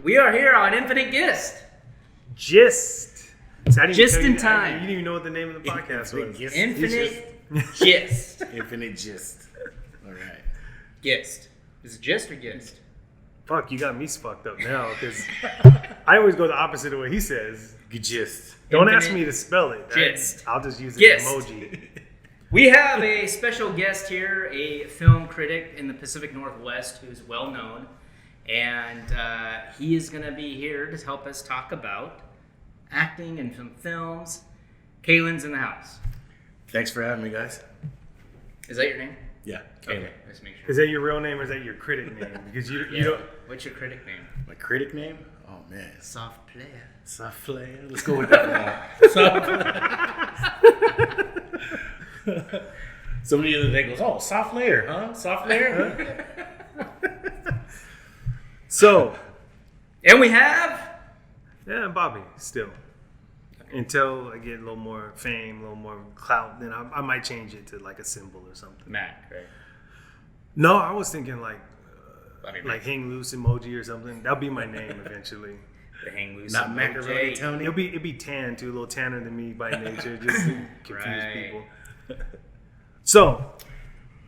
We are here on Infinite Gist. Just in time. You didn't even know what the name of the podcast was. Infinite Gist. Infinite Gist. All right. Gist. Is it gist or gist? Fuck, you got me fucked up now because I always go the opposite of what he says. Gist. Don't ask me to spell it. Gist. I'll just use an Gist. emoji. We have a special guest here, a film critic in the Pacific Northwest who's well known. And he is going to be here to help us talk about acting in some films. Kalin's in the house. Thanks for having me, guys. Is that your name? Yeah. Okay, let's make sure. Is that your real name or is that your critic name? Because you don't. What's your critic name? My critic name? Oh, man. Soft player. Soft player. Let's go with that one. Somebody the other day goes, oh, soft layer, huh? Soft layer, huh? So. And we have... Yeah, Bobby, still. Until I get a little more fame, a little more clout, then I might change it to like a symbol or something. Matt, right? No, I was thinking like hang loose emoji or something. That'll be my name eventually. The hang loose Not emoji. macaroni Tony. It'll be tan too, a little tanner than me by nature, just to confuse people. So,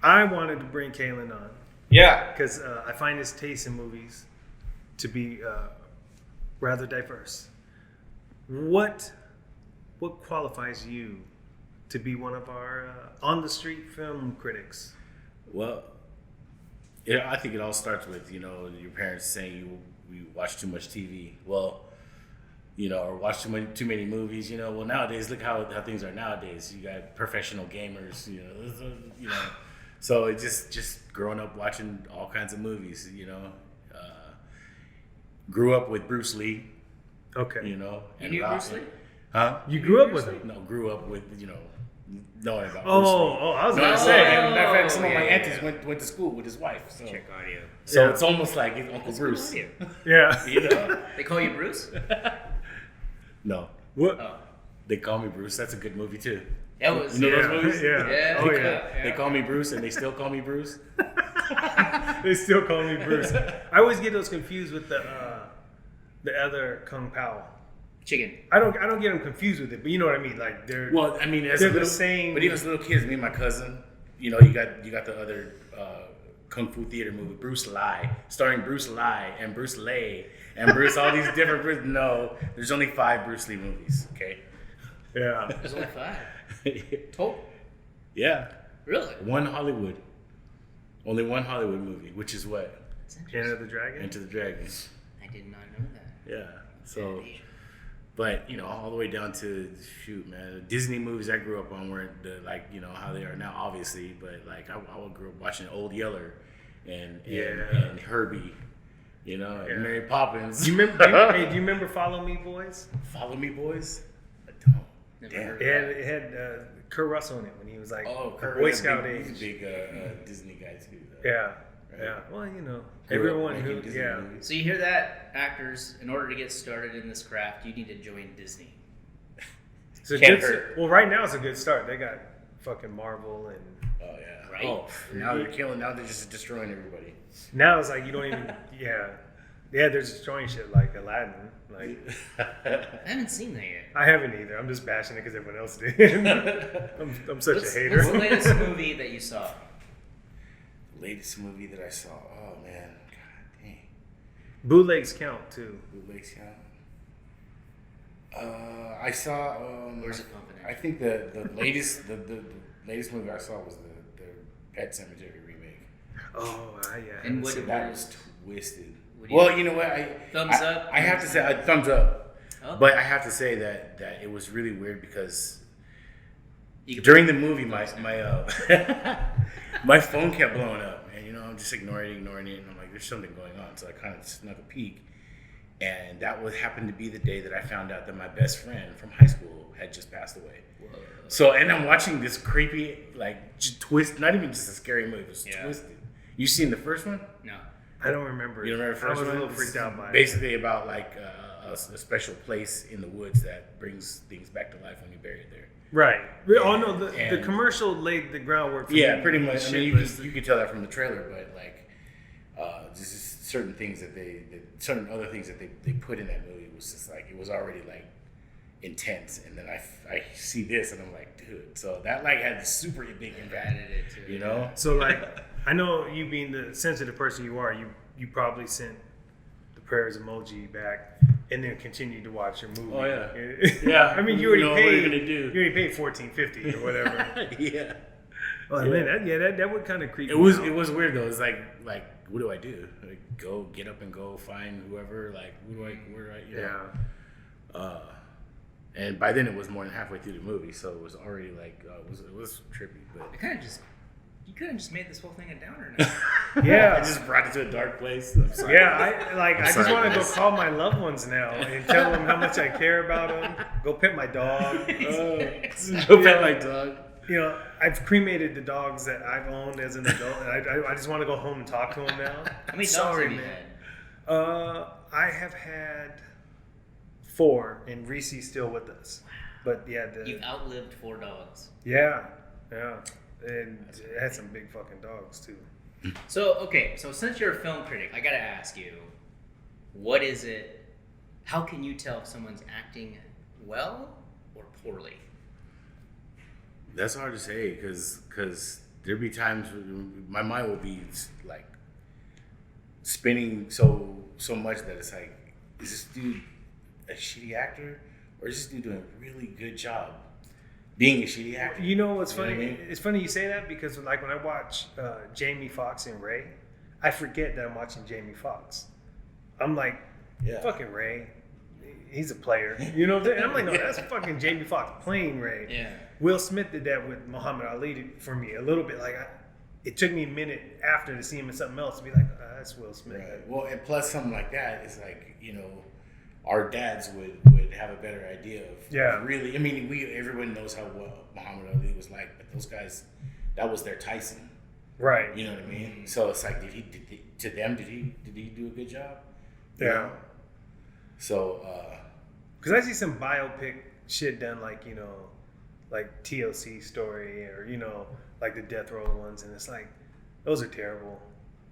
I wanted to bring Kalin on. Yeah. Because I find his taste in movies to be rather diverse. What qualifies you to be one of our on-the-street film critics? Well, I think it all starts with, your parents saying you watch too much TV. Well, or watch too many movies. Well, nowadays, look how things are nowadays. You got professional gamers, So it just growing up watching all kinds of movies, grew up with Bruce Lee. Okay. You knew Bruce Lee? Huh? You grew up with him? No, grew up with, knowing about Bruce Lee. Oh, I was going to As a say. matter of fact, some of my aunties went to school with his wife. So, Check audio. so Yeah. it's almost like Uncle Bruce. Audio. Yeah. They call you Bruce? No. What? Oh. They Call Me Bruce. That's a good movie, too. That was... You know those movies? Yeah. Yeah. Oh, yeah. They Call Me Bruce and they still call me Bruce. They still call me Bruce. I always get those confused with the other Kung Pao. Chicken. I don't get them confused with it, but you know what I mean. Like they're they're the same. But even as little kids, me and my cousin, you got the other kung fu theater movie, Bruce Lee, starring Bruce Lee and Bruce Lee and Bruce, all these different Bruce. No, there's only 5 Bruce Lee movies. Okay. Yeah. There's only 5. Total? Yeah. Really? Only one Hollywood movie, which is what? Enter the Dragon. Enter the Dragon. I did not know that. Yeah. So. But, all the way down to, the Disney movies I grew up on weren't how they are now, obviously. But, I grew up watching Old Yeller and Herbie, and Mary Poppins. Do you remember Follow Me Boys? Follow Me Boys? I don't. Never Damn. heard. It had Kurt Russell in it when he was like Boy Scout age. He's a big Disney guy, too. Yeah. Right. Yeah. Well, Grew up everyone who, making Disney movies. So you hear that, actors, in order to get started in this craft, you need to join Disney. So Can't hurt. well, right now it's a good start. They got fucking Marvel and Oh, yeah. Right? Oh, now they're killing, now they're just destroying everybody. now it's like you don't even they're destroying shit like Aladdin. Like I haven't seen that yet. I haven't either. I'm just bashing it because everyone else did. I'm such a hater. What's the latest movie that you saw? Latest movie that I saw. Oh, man. God dang. Bootlegs count too. Bootlegs count. I saw. Where's it confidential? I think the latest the latest movie I saw was the Pet Sematary remake. Oh, yeah. And what- That was twisted. What do you Well, think? you know what? Thumbs up? I have to say thumbs up, Oh. but I have to say that it was really weird because You could- during the movie my my phone kept blowing up, and I'm just ignoring it, and I'm like, there's something going on. So I kind of snuck a peek, and that happened to be the day that I found out that my best friend from high school had just passed away. Whoa. So, and I'm watching this creepy, twist, not even just a scary movie, it was twisted. You seen the first one? No. I don't remember. You don't remember the first I was one? a little freaked out by it. Basically about a special place in the woods that brings things back to life when you bury it there. Right. Oh no, the And- commercial laid the groundwork for Yeah, me. pretty much. I mean, Shitless. you could tell that from the trailer, but just certain things certain other things that they put in that movie was just like, it was already like intense, and then I see this and I'm like, dude, so that like had a super big impact, Added it to it, you know? So like, I know you being the sensitive person you are, you probably sent the prayers emoji back and then continued to watch your movie. Oh yeah. Yeah. I mean, you already know, paid. what are you gonna do? You already paid $14.50 or whatever. Yeah. Oh man, that would kind of creep. It me was out. it was weird though. It's like what do I do? Like, go get up and go find whoever. Like where do I? You know? Yeah. And by then it was more than halfway through the movie, so it was already like it was trippy. But You could have just made this whole thing a downer now. Yeah. I just brought it to a dark place. I'm sorry. Yeah, I just sorry, want to go guys. call my loved ones now and tell them how much I care about them. Go pet my dog. Go pet my dog. You know, I've cremated the dogs that I've owned as an adult. And I just want to go home and talk to them now. How many dogs Sorry, have you man. had? I have had 4, and Reese's still with us. But yeah, You've outlived 4 dogs. yeah, and it had some big fucking dogs too. So since you're a film critic, I gotta ask you, what is it? How can you tell if someone's acting well or poorly? That's hard to say because there'd be times where my mind will be like spinning so much that it's like, is this dude a shitty actor or is this dude doing a really good job being a shitty actor? You know what's funny? what I mean? It's funny you say that because like when I watch Jamie Foxx and Ray, I forget that I'm watching Jamie Foxx. I'm like, Yeah. fucking Ray, he's a player. You know what I'm saying? I'm like, no, that's fucking Jamie Foxx playing Ray. Yeah. Will Smith did that with Muhammad Ali for me a little bit. Like, it took me a minute after to see him in something else to be like, that's Will Smith. Right. Well, and plus something like that is like, you know, our dads would have a better idea of Yeah. really. I mean, everyone knows how well Muhammad Ali was like, but those guys, that was their Tyson. Right. You know what I mean? So it's like, did he do a good job? You Yeah. know? So Because I see some biopic shit done, like, you know, like TLC Story or, you know, like the Death Row ones, and it's like, those are terrible.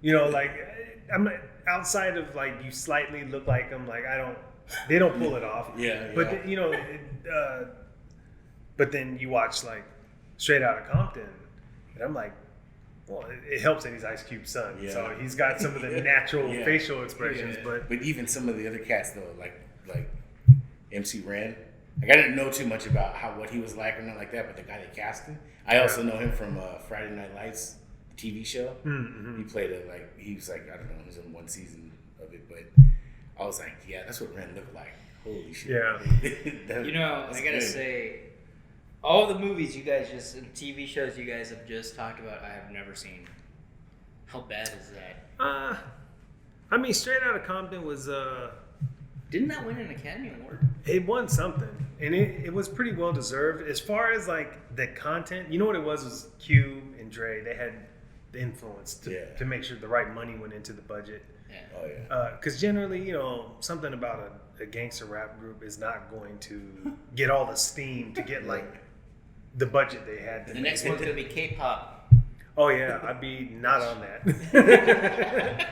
You know, like, I'm not, outside of like you slightly look like them, like they don't pull it off. Yeah, But yeah. you know, but then you watch like Straight Outta Compton, and I'm like, well, it helps that he's Ice Cube's son, Yeah. so he's got some of the natural Yeah. facial expressions. Yeah. But even some of the other cats though, like MC Ren, like I didn't know too much about what he was like or nothing like that, but the guy that cast him, I also know him from Friday Night Lights, the TV show. mm-hmm. He played he was like, I don't know, he was in one season of it, but I was like, yeah, that's what Ren looked like. Holy shit. Yeah. You know, I gotta good. say, all the movies you guys and TV shows you guys have just talked about, I have never seen. How bad is that? I mean, Straight Outta Compton was Didn't that win an Academy Award? it won something, and it was pretty well deserved. As far as like the content, you know what it was Cube and Dre. They had the influence to make sure the right money went into the budget. Yeah. Oh yeah. Because generally, you know, something about a gangster rap group is not going to get all the steam to get like the budget they had. To The next one's gonna be K-pop. Oh yeah, I'd be not on that.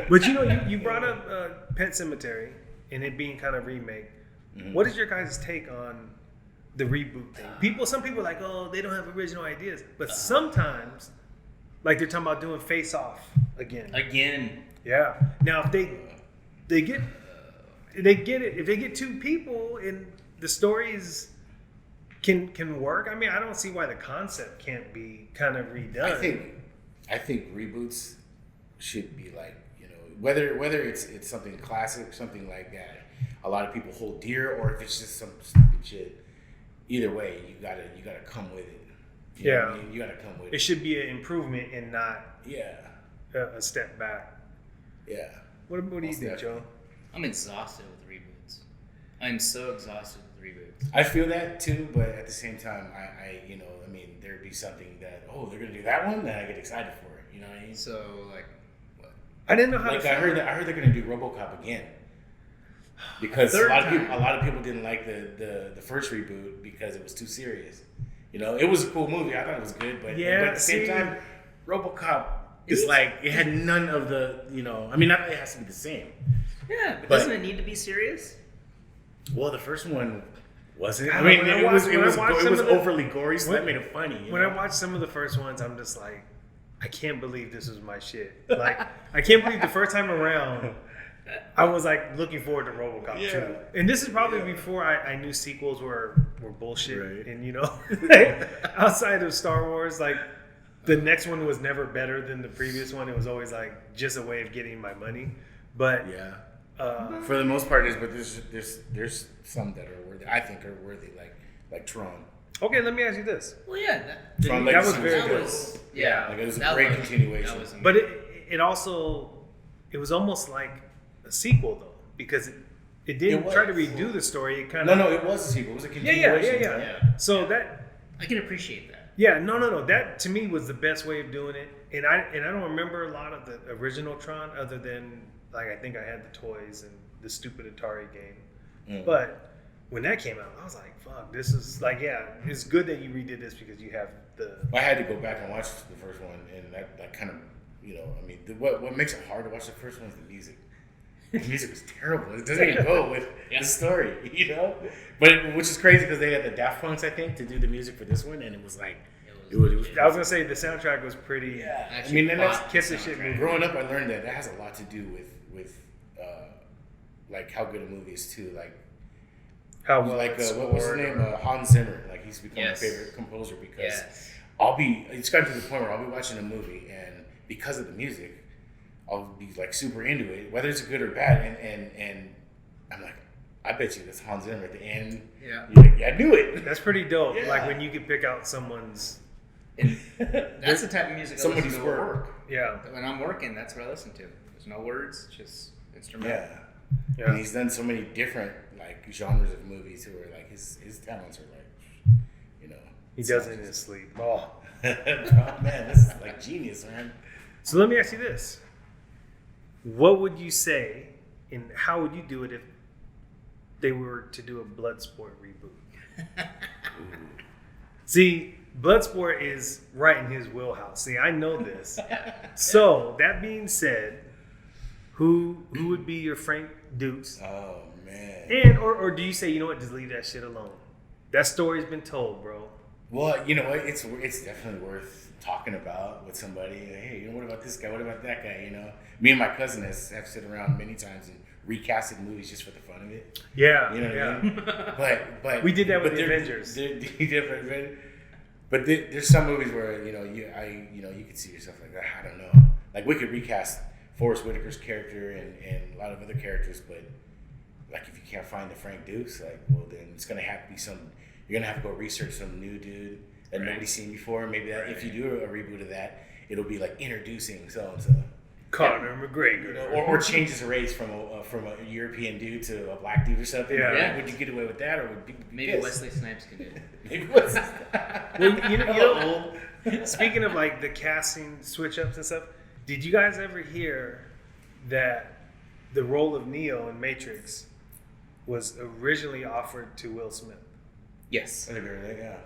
But you know, you brought up Pet Sematary and it being kind of remake. Mm-hmm. What is your guys' take on the reboot thing? Some people are like, oh, they don't have original ideas, but sometimes, like they're talking about doing Face Off again. Again. Yeah. Now if they get it, if they get 2 people and the stories can work. I mean, I don't see why the concept can't be kind of redone. I think reboots should be like, you know, whether it's something classic, something like that a lot of people hold dear, or if it's just some stupid shit. Either way, you gotta come with it. You know what I mean? You gotta come with It should be an improvement and not Yeah. a step back. Yeah. What do you Most think, definitely. Joe? I'm exhausted with reboots. I'm so exhausted with reboots. I feel that too, but at the same time, I you know, I mean, there'd be something that, oh, they're gonna do that one, then I get excited for it. You know what I mean? So, like, what? I didn't know how Like to I heard they're gonna do RoboCop again, because a Third lot time. of people didn't like the first reboot because it was too serious. You know, it was a cool movie. I thought it was good, but Yeah, at the same see- time, RoboCop It's like it had none of the, I mean, not that it has to be the same. Yeah, but But- doesn't it need to be serious? Well, the first one wasn't. God, I mean, when I it was watched some of the- overly gory, so that made it funny. When I watched some of the first ones, I'm just like, I can't believe this was my shit. Like, I can't believe the first time around, I was like looking forward to RoboCop 2. And this is probably before I knew sequels were bullshit. Right. And outside of Star Wars, like the next one was never better than the previous one. It was always like just a way of getting my money. But for the most part, there's some that are worthy. I think are worthy, like Tron. okay, let me ask you this. Well, yeah, Tron that was Legacy very that good. was yeah. Like, it was a that great continuation. That was But it also, it was almost like a sequel though, because it didn't It try to was. redo the story. It kind of No, it was a sequel. It was a yeah. continuation. Yeah. So that I can appreciate that. yeah, no. That to me was the best way of doing it. And I don't remember a lot of the original Tron other than like I think I had the toys and the stupid Atari game. But when that came out, I was like, fuck, this is like, yeah, it's good that you redid this because you have the I had to go back and watch the first one, and that kind of, I mean, what makes it hard to watch the first one is the music. The music was terrible. It doesn't even go with the story, But which is crazy because they had the Daft Punks, I think, to do the music for this one, and it was like, it was I was gonna say the soundtrack was pretty. yeah. I Actually, mean, and that's Kiss the shit movie. growing up. I learned that has a lot to do with like how good a movie is too. Like How well like it's what was his scored. name? Hans Zimmer. Like he's become Yes. my favorite composer because Yes. it's gotten to the point where I'll be watching a movie and because of the music, I'll be like super into it, whether it's good or bad, and I'm like, I bet you that's Hans Zimmer at the end. Yeah. You're like, yeah, I knew it. That's pretty dope. Yeah. Like when you can pick out someone's. And that's the type of music I listen Somebody's to at work. work. Yeah. When I'm working, that's what I listen to. There's no words, just instrumental. Yeah. Yeah. And he's done so many different like genres of movies where like his talents are like, He does it in his sleep. Oh. Oh, man, this is like genius, man. So let me ask you this: what would you say, and how would you do it if they were to do a Bloodsport reboot? See, Bloodsport is right in his wheelhouse. See, I know this. So that being said, who would be your Frank Dukes? Oh man. And or do you say, you know what, just leave that shit alone? That story's been told, bro. Well, you know what? It's definitely worth talking about with somebody. Like, hey, what about this guy? What about that guy? Me and my cousin have sit around many times and recasted movies just for the fun of it. Yeah, You know what yeah. I mean? But We did that with the there- Avengers. But there's some movies where you could see yourself like that. I don't know. Like we could recast Forrest Whitaker's character and a lot of other characters, but like if you can't find the Frank Dukes, like well then it's gonna have to be you're gonna have to go research some new dude that nobody's seen before. Maybe that if you do a reboot of that, it'll be like introducing so and so. Conor McGregor. Or changes the race from a European dude to a black dude or something. Yeah. Like, Yeah. would you get away with that, or would people be Maybe pissed? Wesley Snipes can do it. Maybe Wesley. Well, you know, speaking of like the casting switch ups and stuff, did you guys ever hear that the role of Neo in Matrix was originally offered to Will Smith? Yes. I think I heard that, yeah.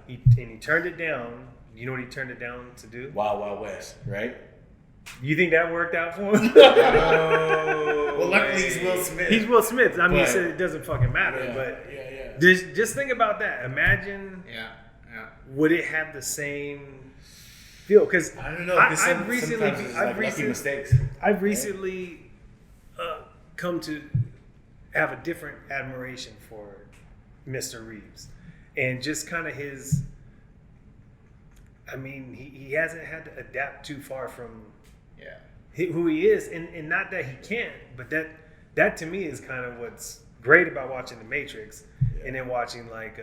He turned it down. You know what he turned it down to do? Wild Wild West, right? You think that worked out for him? Well, luckily he's Will Smith. He's Will Smith. I mean, he But- said it doesn't fucking matter, Yeah, but yeah. just think about that. Imagine, Yeah. would it have the same feel? Because I don't know. I've recently, sometimes it's like I've lucky recently, mistakes. I've recently come to have a different admiration for Mr. Reeves, and just kind of his. I mean, he hasn't had to adapt too far from who he is, and not that he can't, but that to me is kind of what's great about watching The Matrix, and then watching like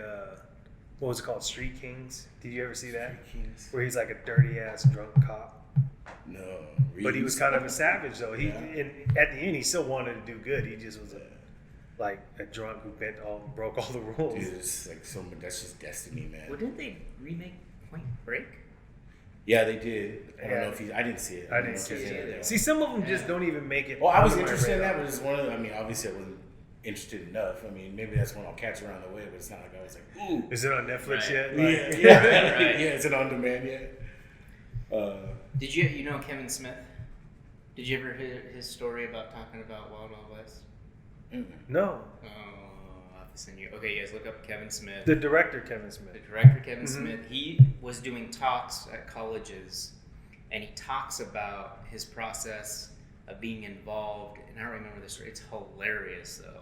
what was it called, Street Kings? Did you ever see that? Street Kings. Where he's like a dirty ass drunk cop. No. But he was kind of a savage, though. And at the end, he still wanted to do good. He just was like a drunk who broke all the rules. Dude, it's like that's just destiny, man. Well, didn't they remake Point Break? Yeah, they did. I don't Yeah. know if I didn't see it. I didn't see it either. See, some of them just don't even make it. Well, I was onto my interested in radar. that, but it's one of the, I mean, obviously I wasn't interested enough. I mean, maybe that's one I'll catch around the way, but it's not like I was like, ooh. Is it on Netflix Right. yet? Yeah, Like, yeah, Right. yeah. Is it on demand yet? Did you know Kevin Smith? Did you ever hear his story about talking about Wild Wild West? No. Oh, I'll have to send you. Okay, you guys look up Kevin Smith. The director, Kevin Smith. The director, Kevin Smith. He was doing talks at colleges, and he talks about his process of being involved. And I don't remember the story. It's hilarious, though.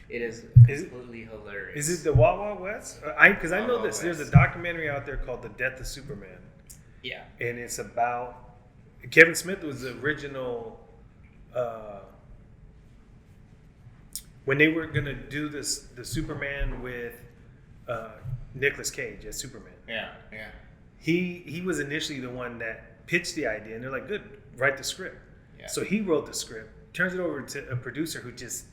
It is completely hilarious. Is it the Wild Wild West? Because I know Wild this. Wild There's a West. documentary out there called The Death of Superman. Yeah. And it's about... Kevin Smith was the original... when they were going to do the Superman with Nicolas Cage as Superman. Yeah. He was initially the one that pitched the idea. And they're like, good, write the script. Yeah. So he wrote the script, turns it over to a producer who just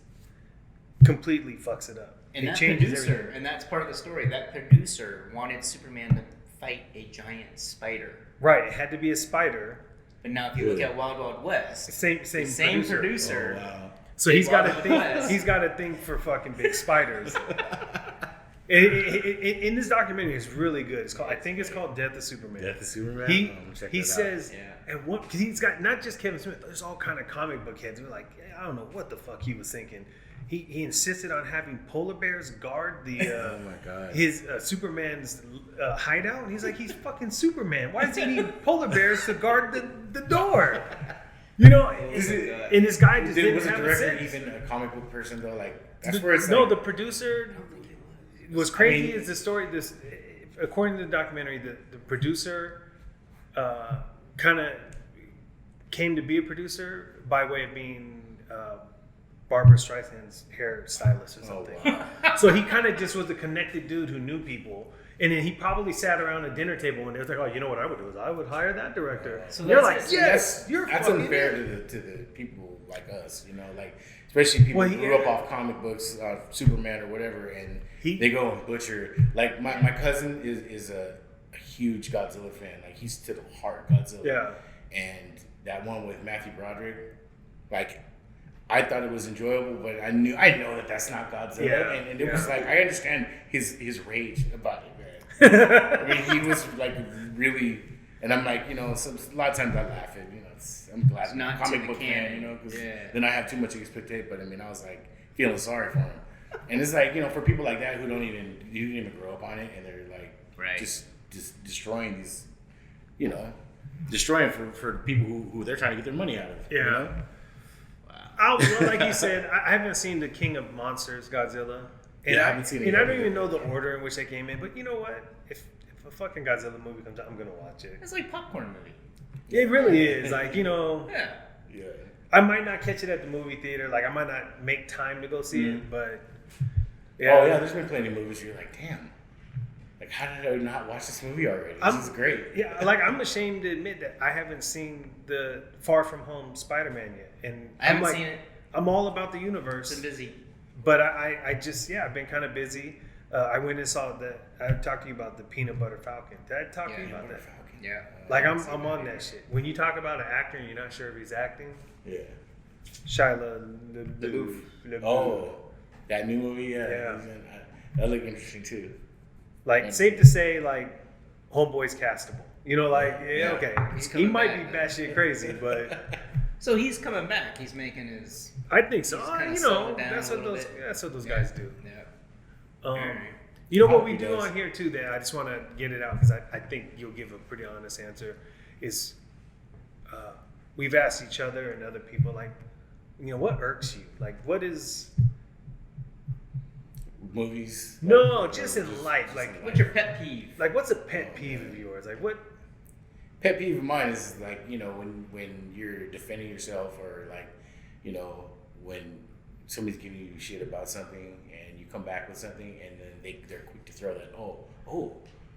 completely fucks it up. And that changes producer, everything. and that's part of the story, that producer wanted Superman to fight a giant spider. Right, it had to be a spider. But now if you look at Wild Wild West, same producer. Oh, wow. So he's got Wild a Wild West. he's got a thing for fucking big spiders. In this documentary, it's really good. It's called, I think it's called Death of Superman. Death of Superman. He says, Yeah. and what? Because he's got not just Kevin Smith. There's all kind of comic book heads who are like, I don't know what the fuck he was thinking. He insisted on having polar bears guard the Oh my God. his Superman's hideout, and he's like, he's fucking Superman. Why does he need polar bears to guard the door? You know, and this guy just didn't was the have a director sense. even a comic book person though? Like that's where it's no, like, the producer was crazy. I mean, is the story? This, according to the documentary, the producer kind of came to be a producer by way of being Barbara Streisand's hairstylist or something. Oh, wow. So he kind of just was a connected dude who knew people. And then he probably sat around a dinner table and they was like, oh, you know what I would do is I would hire that director. So and you're that's like, it. yes, you're that's fucking unfair to the people like us, you know, like especially people Well, who grew up off comic books, Superman or whatever, and they go and butcher. Like my cousin is a huge Godzilla fan. Like he's to the heart Godzilla. Yeah. And that one with Matthew Broderick, like I thought it was enjoyable, but I know that that's not Godzilla, Yeah. and it was like I understand his rage about it, man. I mean, he was like really, and I'm like, you know, a lot of times I laugh at, you know, I'm glad It's not comic to the book fan, canon. you know, because Yeah. then I have too much expectation. But I mean, I was like feeling sorry for him, and it's like, you know, for people like that who didn't even grow up on it, and they're like just destroying these, you know, destroying for people who they're trying to get their money out of. Yeah. You know? Well, like you said, I haven't seen the King of Monsters, Godzilla. And Yeah, I haven't seen it And yet I don't either. even know the order in which they came in. But you know what? If a fucking Godzilla movie comes out, I'm going to watch it. It's like popcorn movie. It really is. Like, you know, Yeah. Yeah. I might not catch it at the movie theater. Like, I might not make time to go see it. But, Oh yeah, there's been plenty of movies where you're like, damn, like how did I not watch this movie already? This is great. Yeah, like I'm ashamed to admit that I haven't seen the Far From Home Spider-Man yet. And I haven't I'm like, seen it. I'm all about the universe. Been busy. But I just, I've been kind of busy. I went and saw I talked to you about the Peanut Butter Falcon. Did I talk to you about that? Yeah. Like, I'm on that shit. When you talk about an actor and you're not sure if he's acting, Yeah. Shia LaBeouf. Oh, that new movie, Yeah. That looked interesting too. Like, safe to say, like, Homeboy's castable. You know, like, okay. He's He coming might back. be batshit crazy, but So he's coming back. He's making his. I think so. He's kinda You settled know, down that's a what little those bit. that's what those guys do. Yeah. You know what Hope we he do does. on here too, that I just want to get it out because I think you'll give a pretty honest answer, is we've asked each other and other people, like, you know, what irks you? Like, what is... Movies? No, like, just in life. Like, What's your pet peeve? like, what's a pet peeve of yours? Like, what... Pet peeve of mine is like, you know, when you're defending yourself, or like, you know, when somebody's giving you shit about something and you come back with something and then they're quick to throw that,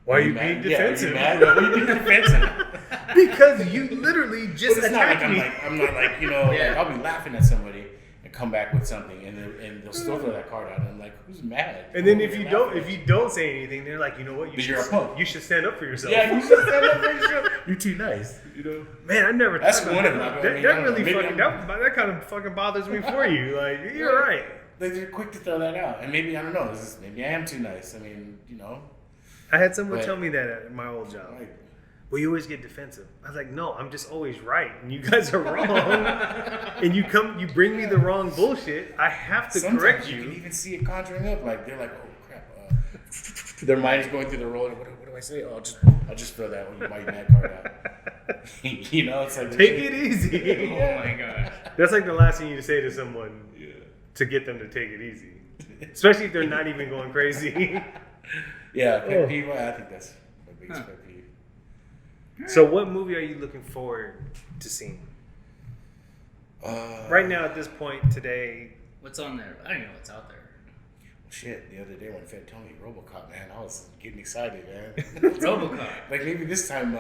Why are you mad? being defensive? Yeah, are you mad? Why are you being defensive? Because you literally just But it's not like attacked me. I'm not like, you know, Yeah. like I'll be laughing at somebody and come back with something, and they'll still throw that card out, and I'm like, who's mad? And then Who's if you laughing? don't say anything, they're like, you know what? Then you're a punk. You should stand up for yourself. Yeah, you should stand up for yourself. You're too nice, you know. Man, I never. That's thought one about of them. that. I mean, That I don't know, really maybe fucking that kind of fucking bothers me for you. Like, you're right. Like, they're quick to throw that out, and maybe I don't know. Maybe I am too nice. I mean, you know, I had someone But- tell me that at my old job. like, well, you always get defensive. I was like, no, I'm just always right, and you guys are wrong. And you bring me the wrong bullshit. I have to Sometimes correct you you. can even see it conjuring up. Like they're like, oh crap. Their mind is going through the roller. What do I say? Oh, I'll just throw that when you buy your mad card out. You know, it's like Take it easy. Oh my god. That's like the last thing you say to someone to get them to take it easy, especially if they're not even going crazy. Yeah, pet peeve. I think that's my biggest pet peeve. So, what movie are you looking forward to seeing? Right now, at this point today, What's on there? I don't know what's out there. Shit, the other day when Fed told me RoboCop, man, I was getting excited, man. RoboCop. Like maybe this time,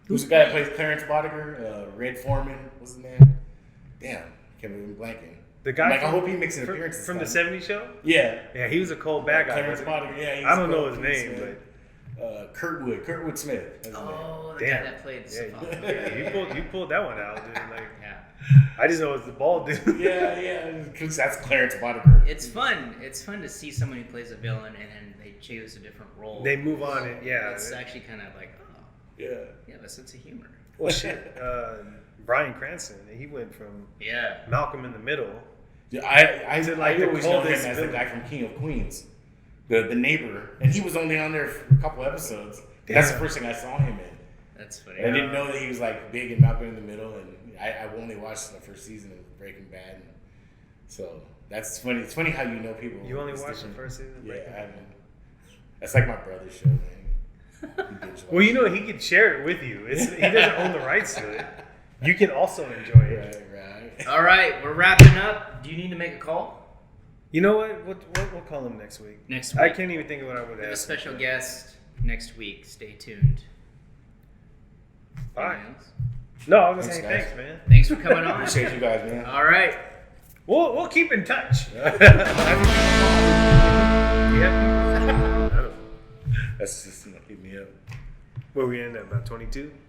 who's the guy that plays Clarence Boddicker? Red Foreman, what's his name? Damn, can't believe I'm blanking. the guy Like, I from, hope he makes an appearance this from the time. '70s show. Yeah, Yeah, he was a cold bad guy. Clarence Boddicker. Yeah, he's I don't know cool. his name, but Kurtwood Smith. That's his name. Oh, the damn. guy that played Yeah, you pulled that one out, dude. Like, Yeah. I just know it's the bald dude. Yeah, because that's Clarence Boddicker. It's fun. It's fun to see someone who plays a villain and then they choose a different role. They move on it, yeah. It's actually kind of like, oh, Yeah. you have a sense of humor. Well, shit. Bryan Cranston, he went from Yeah. Malcolm in the Middle. Yeah, I To, like, the always know him coldest as the villain. guy from King of Queens, the neighbor, and he was only on there for a couple episodes. That's the Damn. first thing I saw him in. That's funny. I didn't know that he was like big in Malcolm in the Middle, and I only watched the first season of Breaking Bad. And so that's funny. It's funny how you know people. You only It's watched the different. first season of Yeah, Breaking I Bad? haven't. That's like my brother's show, man. He binge Well, you know, watches he could share it with you. He doesn't own the rights to it. You can also enjoy it. it. Right. All right, we're wrapping up. Do you need to make a call? You know what? We'll call him next week. Next week. I can't even think of what I would We have a ask. special guest next week. Stay tuned. Bye. Anything else? No, I was gonna say Thanks, thanks, man. Thanks for coming on. Appreciate you guys, man. All right. We'll keep in touch. Yeah. I don't know. That's just hit me up. Where we end at about 22.